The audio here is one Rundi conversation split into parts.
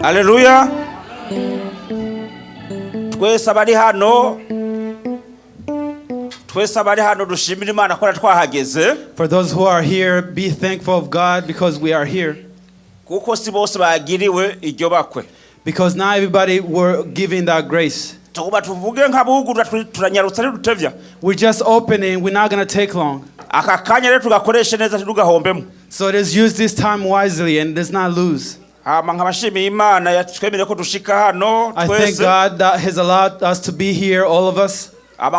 Hallelujah. Twese abari hano dushimira Imana ko twahageze. For those who are here, be thankful of God because we are here. Kuko si bose bagiriwe iryo bakwe. Because not everybody were given that grace. Tuba tuvuge nk'abugurura turanyarutsa rutevya. We're just opening, we're not going to take long. Aka kanya rero tugakoresha neza tugahombemo. So let's use this time wisely and let's not lose. I thank God that has allowed us to be here, all of us. Also,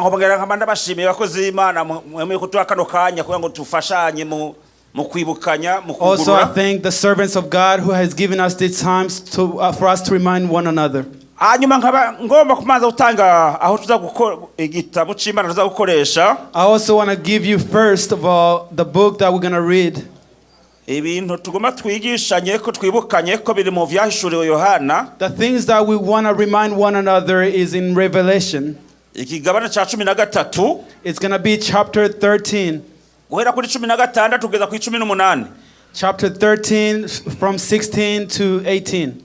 I thank the servants of God who has given us these times for us to remind one another. I also want to give you, first of all, the book that we're going to read. The things that we want to remind one another is in Revelation. It's going to be chapter 13. Chapter 13 from 16 to 18.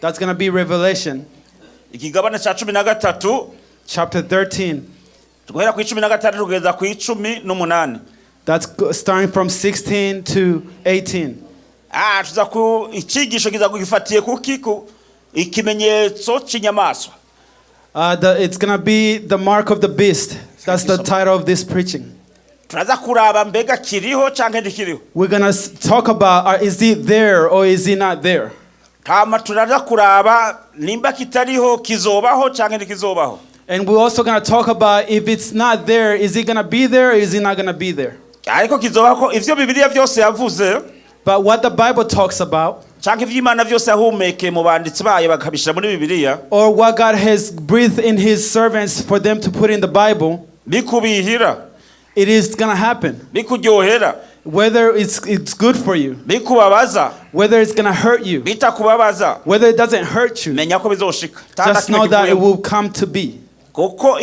That's going to be Revelation. Chapter 13. That's starting from 16 to 18. It's going to be the mark of the beast. That's the title of this preaching. We're going to talk about, is it there or is it not there? And we're also going to talk about, if it's not there, is it going to be there or is it not going to be there? But what the Bible talks about, or what God has breathed in His servants for them to put in the Bible, it is going to happen. Whether it's good for you, whether it's going to hurt you, whether it doesn't hurt you, just know that it will come to be. Because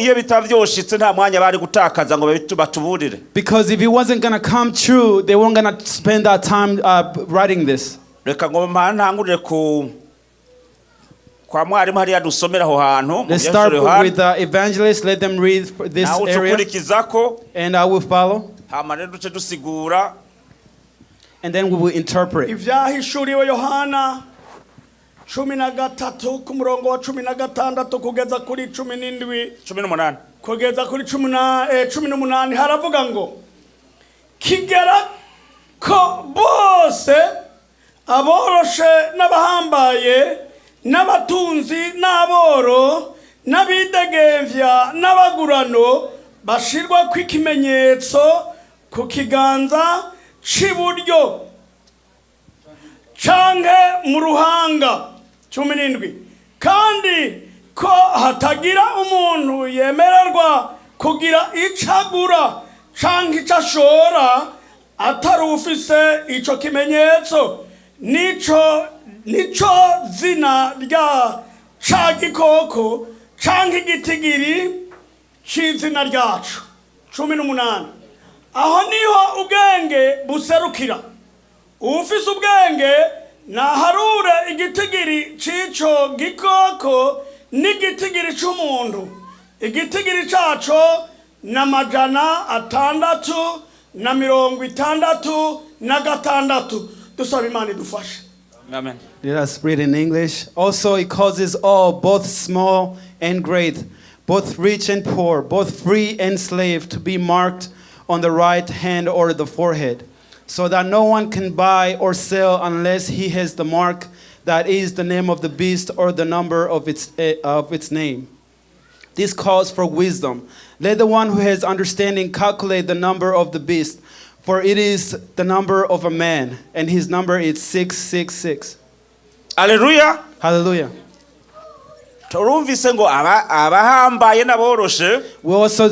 if it wasn't going to come true, they weren't going to spend that time writing this. Let's start with the Evangelists. Let them read this area, and I will follow. And then we will interpret. Cumi na gatatu ku murongo wa cumi na gatandatu kugeza kuri cumi n'indwi kugeza kuri cumi n'umunani haravuga ngo kigera ko bose aboroshe n'abahambaye n'abatunzi n'aboro n'abidegemvya n'abagurano bashirwa kw'ikimenyetso ku kiganza c'iburyo canke mu ruhanga 17 kandi ko hatagira umuntu yemererwa kugira icagura canke icashora atari ufise ico kimenyetso nico zina rya cagikoko canke igitigiri c'izina ryacu 18 aho niho ubwenge buserukira ufise ubwenge naharure igitigiri c'ico gikoko n'igitigiri c'umuntu igitigiri caco n'amajana 666 dusaba Imana idufashe. Amen. Let us read in English. Also it causes all, both small and great, both rich and poor, both free and slave, to be marked on the right hand or the forehead, so that no one can buy or sell unless he has the mark, that is the name of the beast or the number of its name. This calls for wisdom. Let the one who has understanding calculate the number of the beast, for it is the number of a man, and his number is 666. Hallelujah. Hallelujah. We also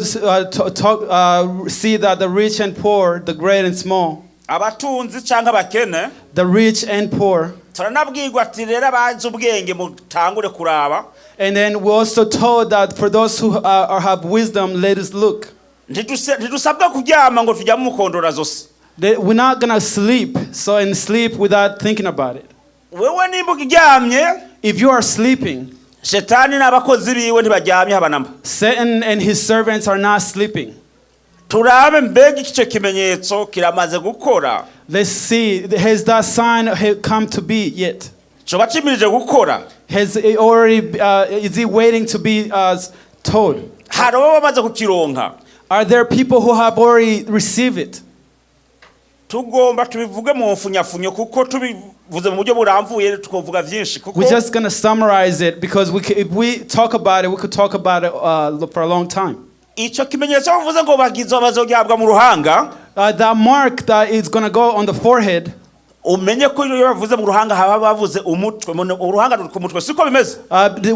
see that the rich and poor, the great and small, the rich and poor, and then we're also told that for those who have wisdom, let us look. We're not going to sleep, so and sleep without thinking about it. wewe nimba uryamye, if you are sleeping, Shetani n'abakozi biwe ntibaryamye habanamba. Satan and his servants are not sleeping. Turabe mbega ikice kimenyetso kiramaze gukora. Let's see, has that sign come to be yet? Coba cimirije gukora. Has it already, is it waiting to be told? Hari abo bamaze kukironka. Are there people who have already received it? Tugomba tubivuge mu mfunyafunyo kuko tubivuze mu buryo buramvuye tukovuga vyinshi kuko We're just going to summarize it because if we talk about it, we could talk about it for a long time. Ico kimenyetso bavuze ngo bagizwe bazogyabwa mu ruhanga. That mark that is going to go on the forehead. Umenye ko iyo bavuze mu ruhanga haba bavuze umutwe, uruhanga ruri ku mutwe siko bimeze.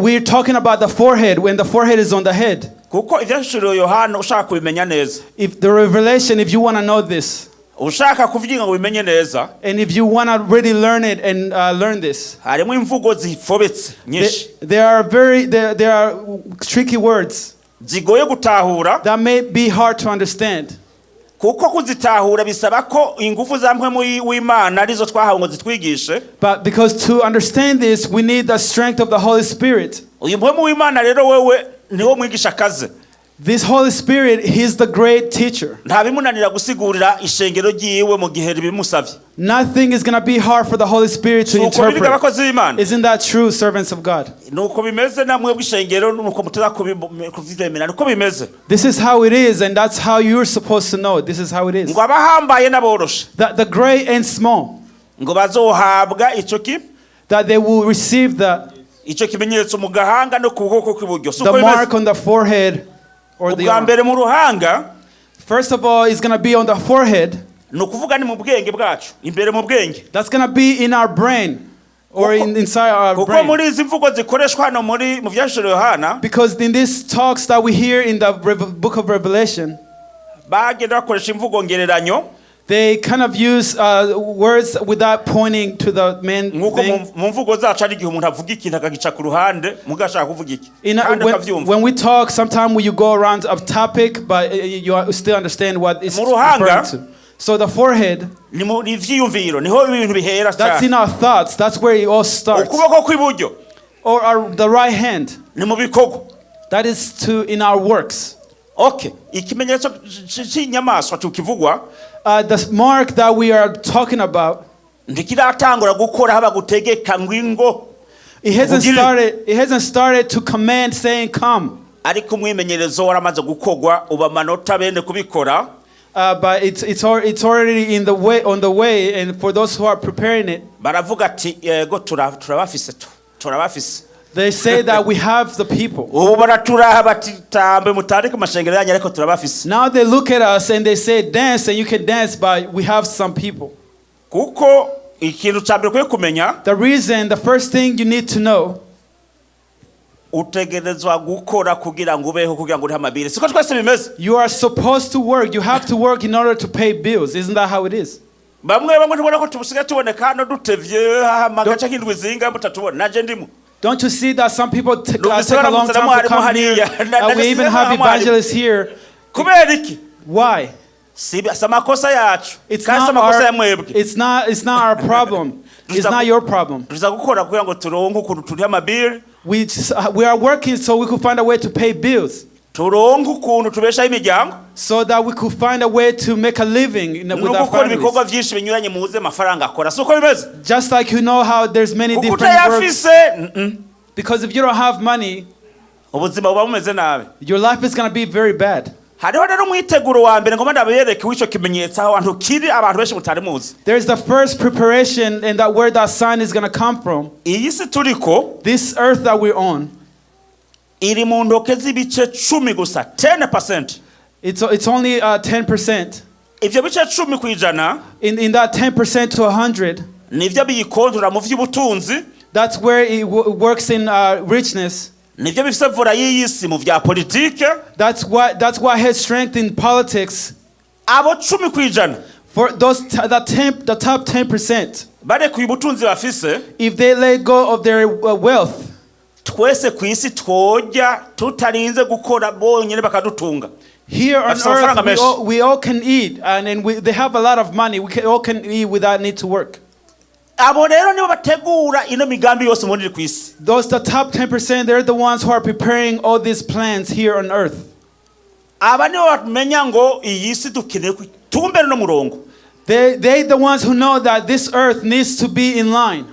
We're talking about the forehead when the forehead is on the head. Kuko ivyashuriye Yohana ushaka kubimenya neza. If the revelation, if you want to know this, ushaka kuvyinga ngo bimenye neza, and if you want to really learn it and learn this, harimo imvugo zifobetse nyinshi. There are tricky words zigoye gutahura that may be hard to understand. Kuko kuzitahura bisaba ko ingufu za mpwemu w'Imana arizo twahawe ngo zitwigishe. But because to understand this, we need the strength of the Holy Spirit. Uyu mpwemu w'Imana rero wewe niwo mwigisha kaze. This Holy Spirit, He's the great teacher. Ntabimunanira gusigurira ishengero ryiwe mu gihe bimusavye. Nothing is going to be hard for the Holy Spirit to interpret. Isn't that true, servants of God? Nuko bimeze namwe bw'ishengero nuko mutaza kuvyemera nuko bimeze. This is how it is, and that's how you're supposed to know. This is how it is. Ngo abahambaye n'aboroshe. The great and small. Ngo bazohabwa ico ki? That they will receive the kimenyetso mu gahanga no ku kuboko kw'iburyo. The mark on the forehead or the arm. Ubwa mu ruhanga, first of all, it's going to be on the forehead. No kuvuga ni mu bwenge bwacu, imbere mu bwenge. That's going to be in our brain or inside our brain. Kuko muri izi mvugo zikoreshwa hano muri mu vyashuro Yohana. Because in these talks that we hear in the book of Revelation, bagenda bakoresha imvugo ngereranyo. They kind of use words without pointing to the main thing. When we talk, sometimes you go around a topic, but you still understand what it's referring to. So the forehead, that's in our thoughts. That's where it all starts. Or the right hand. That is in our works. Okay. Ikimenyetso cy'inyamaswa tukivugwa. The mark that we are talking about, ndikiratangura gukora haba gutegeka ngwingo. It hasn't started to command saying come. Ariko umwimenyerezo waramaze gukogwa uba manota bene kubikora. But it's already on the way, and for those who are preparing it, baravuga ati yego turabafise. They say that we have the people. Now they look at us and they say dance, and you can dance, but we have some people. The reason, the first thing you need to know, you are supposed to work. You have to work in order to pay bills. Isn't that how it is? Don't you see that some people take a long time to come here? We even have evangelists here. Why? It's not our problem. It's not your problem. We are working so we could find a way to pay bills. So that we could find a way to make a living with our families. Just like you know how there's many different works. Because if you don't have money, your life is going to be very bad. There's the first preparation, and that where that sign is going to come from. This earth that we're on, iri mu ntoke z'ibice 10 gusa 10%. It's only 10%. Ivyo bice 10 kwijana in that 10% to 100, nivyo biyikontora mu vy'ubutunzi. That's where it works in richness. Nivyo bifise vora y'isi mu vya politike. That's why has strength in politics. Abo 10 kwijana, for those the top 10%, bare ku butunzi bafise, if they let go of their wealth, twese ku isi twoja tutarinze gukora bonyene bakadutunga. Here on earth we all can eat, and they have a lot of money. All can eat without need to work. abo rero nibo bategura ino migambi yose muri kwisi. Those the top 10%, they're the ones who are preparing all these plans here on earth. Aba nibo bamenya ngo iyi si dukeneye kutumbera no murongo. They the ones who know that this earth needs to be in line.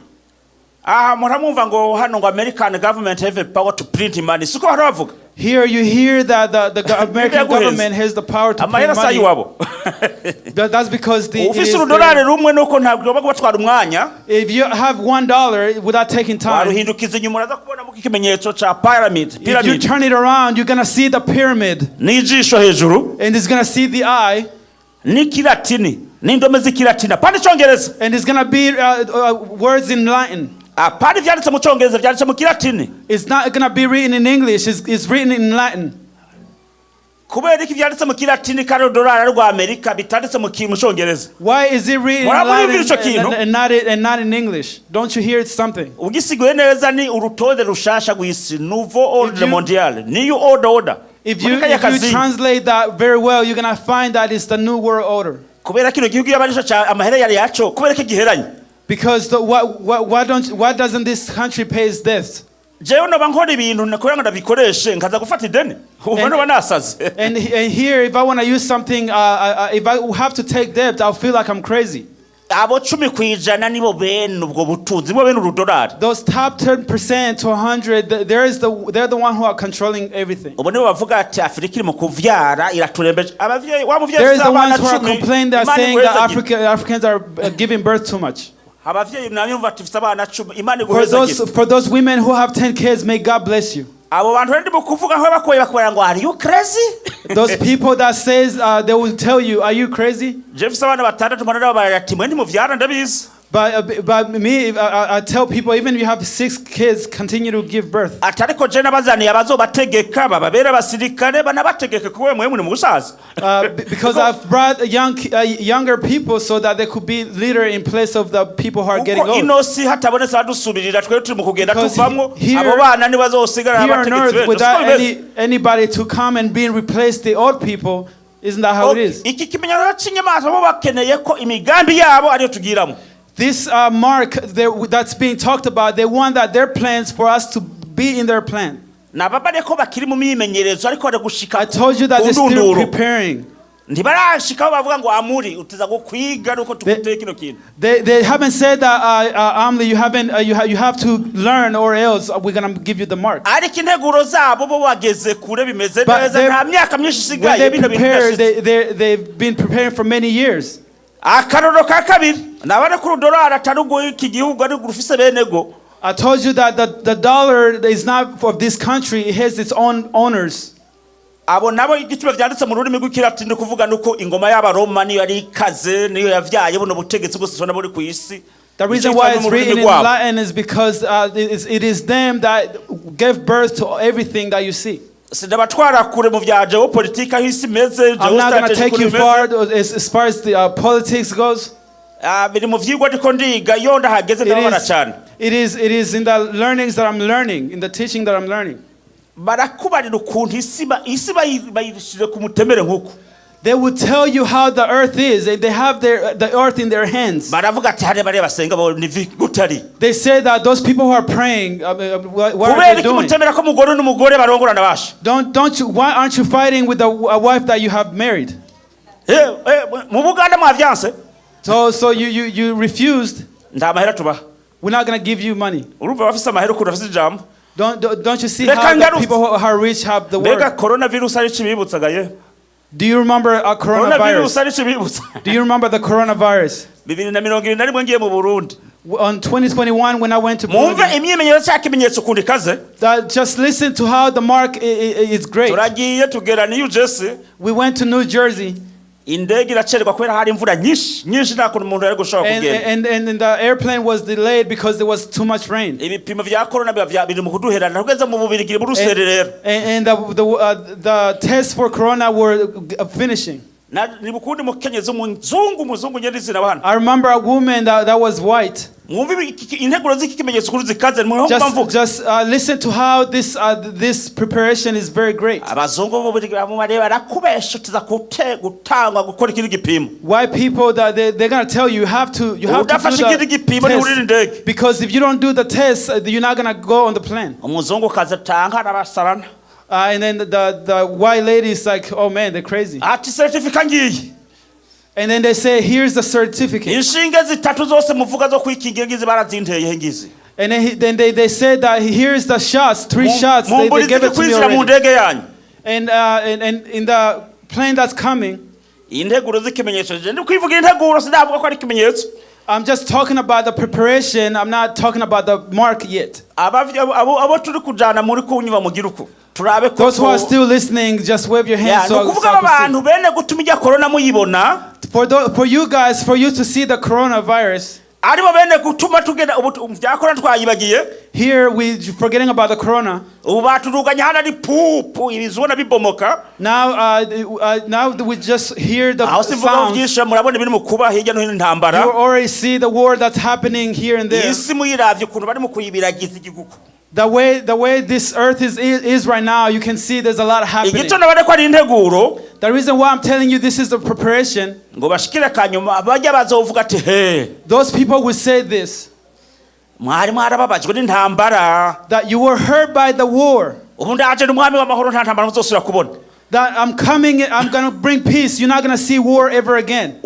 Muramumva ngo hano ngo American government have the power to print money. Siko baravuga. Here you hear that the American government has the power to print money. That's because if you have $1 without taking time, if you turn it around, you're going to see the pyramid. And it's going to see the eye. And it's going to be words in Latin. It's not going to be written in English, it's written in Latin. Why is it written in Latin and not in English? Don't you hear it's something? If you translate that very well, you're going to find that it's the new world order. Because why doesn't this country pay its debts? And here, if I want to use something, if I have to take debt, I'll feel like I'm crazy. Those top 10% to 100, they're the one who are controlling everything. They're the ones who are complaining, they're saying that Africans are giving birth too much. For those women who have 10 kids, may God bless you. Are you crazy? Those people that says they will tell you, are you crazy? But me, I tell people, even if you have 6 kids, continue to give birth. Because I've brought younger people so that they could be leader in place of the people who are getting old. Because here on earth, without anybody to come and be replace the old people, isn't that how it is? This mark that's being talked about, they want that their plans for us to be in their plan. I told you that they're still preparing. They haven't said that Amli, you have to learn or else we're gonna give you the mark. But when they prepare, they've been preparing for many years. I told you that the dollar is not for this country, it has its own owners. The reason why it's written in Latin is because it is them that gave birth to everything that you see. I'm not going to take you far as far as the politics goes. It is in the learnings that I'm learning, in the teaching that I'm learning. They will tell you how the earth is, and they have the earth in their hands. They say that those people who are praying, what are they doing? Don't you? Why aren't you fighting with a wife that you have married? So you refused. We're not gonna give you money. Don't you see how the people who are rich have the word? Do you remember a coronavirus? Do you remember the coronavirus? On 2021, when I went to Burundi, just listen to how the mark is great. We went to New Jersey. And the airplane was delayed because there was too much rain. And the tests for corona were finishing. nibukundi mukenyezi umuzungu nyerizina abana. I remember a woman that was white. Just listen to how this preparation is very great. White people that they're going to tell you have to do the test, because if you don't do the test, you're not going to go on the plane. And then the white lady is like, oh man, they're crazy. And then they say, here's the certificate. And then they said that here's the shots, 3 shots. They gave it to me already. And in the plane that's coming, I'm just talking about the preparation. I'm not talking about the mark yet. Those who are still listening, just wave your hands so for you guys, for you to see the coronavirus. Here we forgetting about the corona. Now we just hear the sounds. You already see the war that's happening here and there. The way this earth is right now, you can see there's a lot happening. The reason why I'm telling you this is the preparation, those people will say this, that you were hurt by the war, that I'm coming, I'm going to bring peace, you're not going to see war ever again.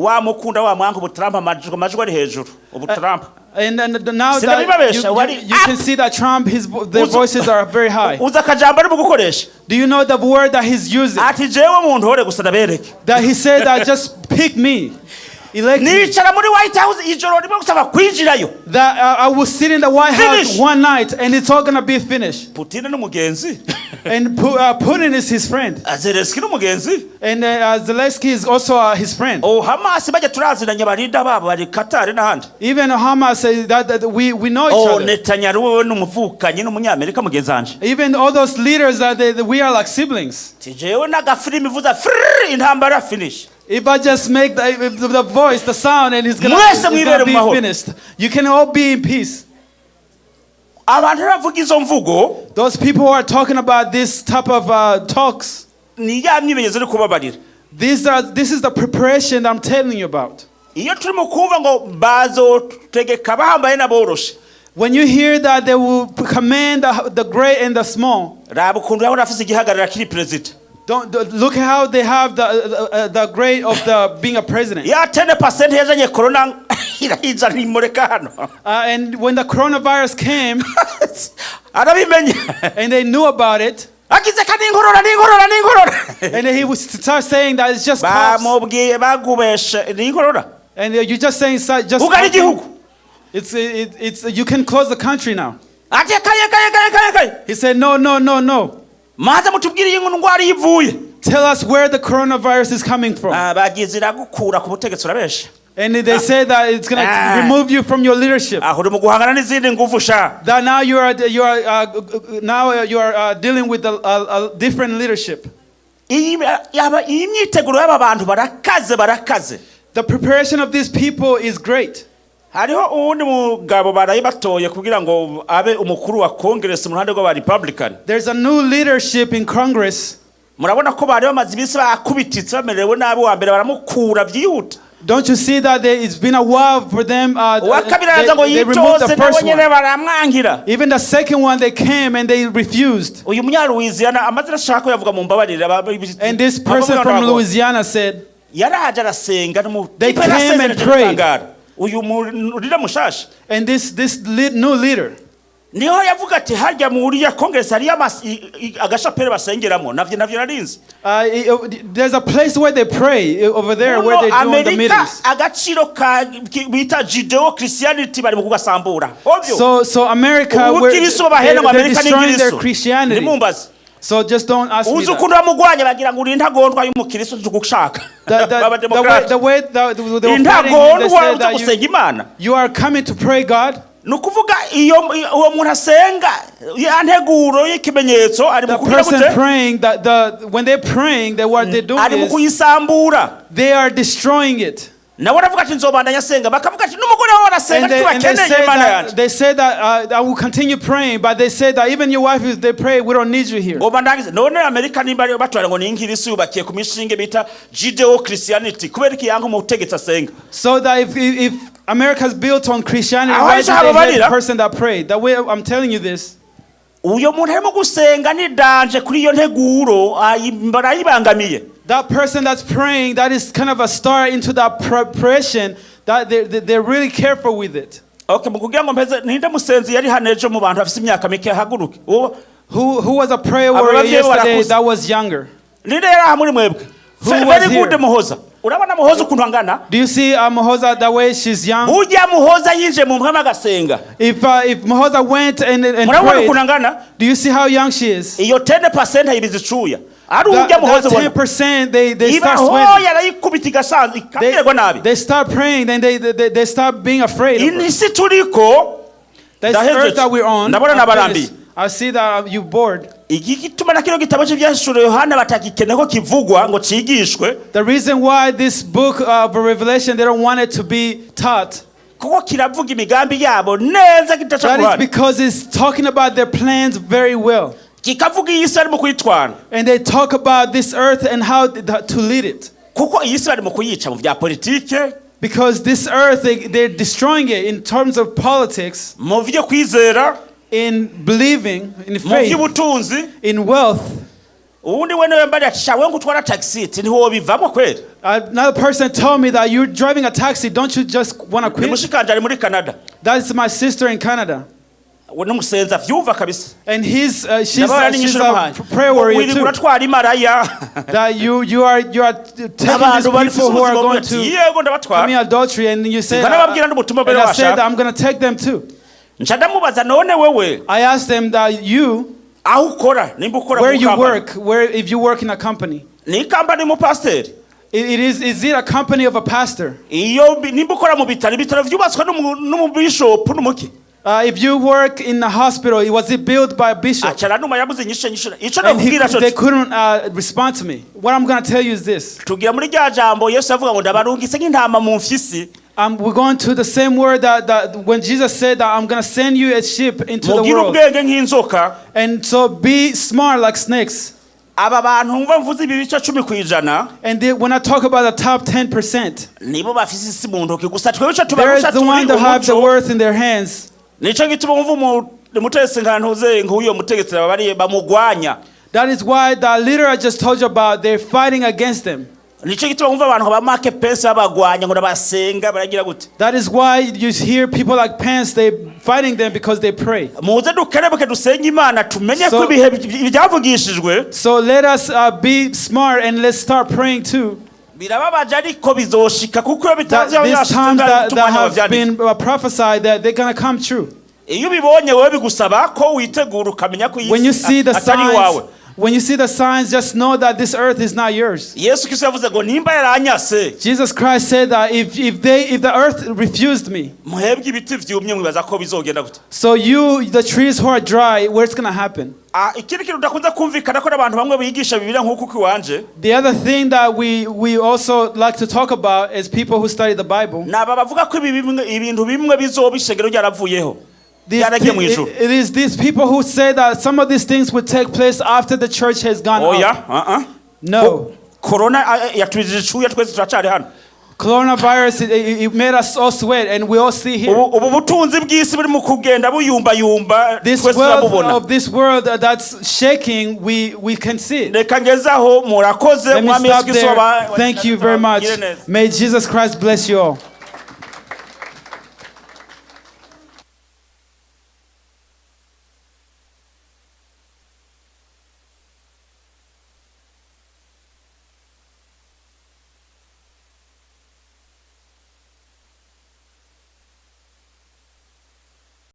And then now that you can see that Trump, their voices are very high. Do you know the word that he's using? That he said that just pick me. Elect me. That I will sit in the White House one night and it's all going to be finished. And Putin is his friend. And Zelensky is also his friend. Even Hamas says that we know each other. Even all those leaders, we are like siblings. If I just make the voice, the sound, and it's gonna be finished, you can all be in peace. Those people who are talking about this type of talks, this is the preparation I'm telling you about. When you hear that they will command the great and the small, don't look how they have the grade of being a president. Yeah, 10% and when the coronavirus came, and they knew about it, and then he would start saying that it's just coughs. And you're just saying just it's you can close the country now. He said no. Tell us where the coronavirus is coming from. And they say that it's going to remove you from your leadership. That now you are dealing with a different leadership. The preparation of these people is great. There's a new leadership in Congress. Don't you see that it's been a while for them? They removed the first one. Even the second one, they came and they refused. And this person from Louisiana said, they came and prayed. And this new leader, there's a place where they pray over there where they do the meetings. So America, they're destroying their Christianity. So just don't ask me that. The way they say that you are coming to pray God. nukuvuga iyo uwo muntu asenga ya nteguro y'ikimenyetso ari mu kugira person praying, when they're praying, that what they're doing ari mu is kuyisambura they are destroying it. nawe aravuga ati nzobandanya senga bakavuga ati n'umugore wawe arasenga tubakeneye Imana yacu. They say that I will continue praying, but they say that even your wife, if they pray, we don't need you here. Ngo bandangize none Amerika nimba batwara ngo ningirisi yubakiye ku mishinge bita Judeo Christianity kubera iki yanga mu utegetse asenga. So that if America's built on Christianity, why should they hate the person that prayed? The way I'm telling you this. Uyo muntu arimo gusenga ni danje kuri iyo nteguro ayibangamiye. That person that's praying, that is kind of a start into that preparation, that they're really careful with it. Okay, mukugira ngo mpeze ninde musenzi yari hanejo mu bantu afite imyaka mike haguruke. Who was a prayer warrior yesterday that was younger? Ninde yari hamuri mwebwe? Very good Muhoza. Urabona Muhoza ukuntu angana? Do you see Muhoza the way she's young? Ujya Muhoza yinje mu mpama gasenga. If Muhoza went and prayed, do you see how young she is? Iyo 10% yibizicuya. That 10% they start sweating. They start praying, then they start being afraid. This earth that we're on, I see that you're bored. The reason why this book of Revelation, they don't want it to be taught, that is because it's talking about their plans very well. And they talk about this earth and how to lead it. Because this earth, they're destroying it in terms of politics, in believing, in faith, in wealth. Another person told me that you're driving a taxi, don't you just want to quit? That is my sister in Canada. And she's a prayer warrior too. That you are taking these people who are going to commit adultery, and you say, and I said that I'm going to take them too. I asked them that where you work, if you work in a company, is it a company of a pastor? If you work in a hospital, was it built by a bishop? And they couldn't respond to me. What I'm going to tell you is this. We're going to the same word that when Jesus said that I'm going to send you a sheep into the world. And so be smart like snakes. And when I talk about the top 10%, they're the ones that have the worth in their hands. That is why the leader I just told you about, they're fighting against them. That is why you hear people like Pence, they're fighting them because they pray. So let us be smart and let's start praying too. These times that have been prophesied, that they're going to come true. When you see the signs, just know that this earth is not yours. Jesus Christ said that if the earth refused me, so the trees who are dry, where's going to happen? The other thing that we also like to talk about is people who study the Bible. It is these people who say that some of these things would take place after the church has gone up. No. Coronavirus, it made us all sweat, and we all see here. This world that's shaking, we can see it. Let me stop there. Thank you very much. May Jesus Christ bless you all.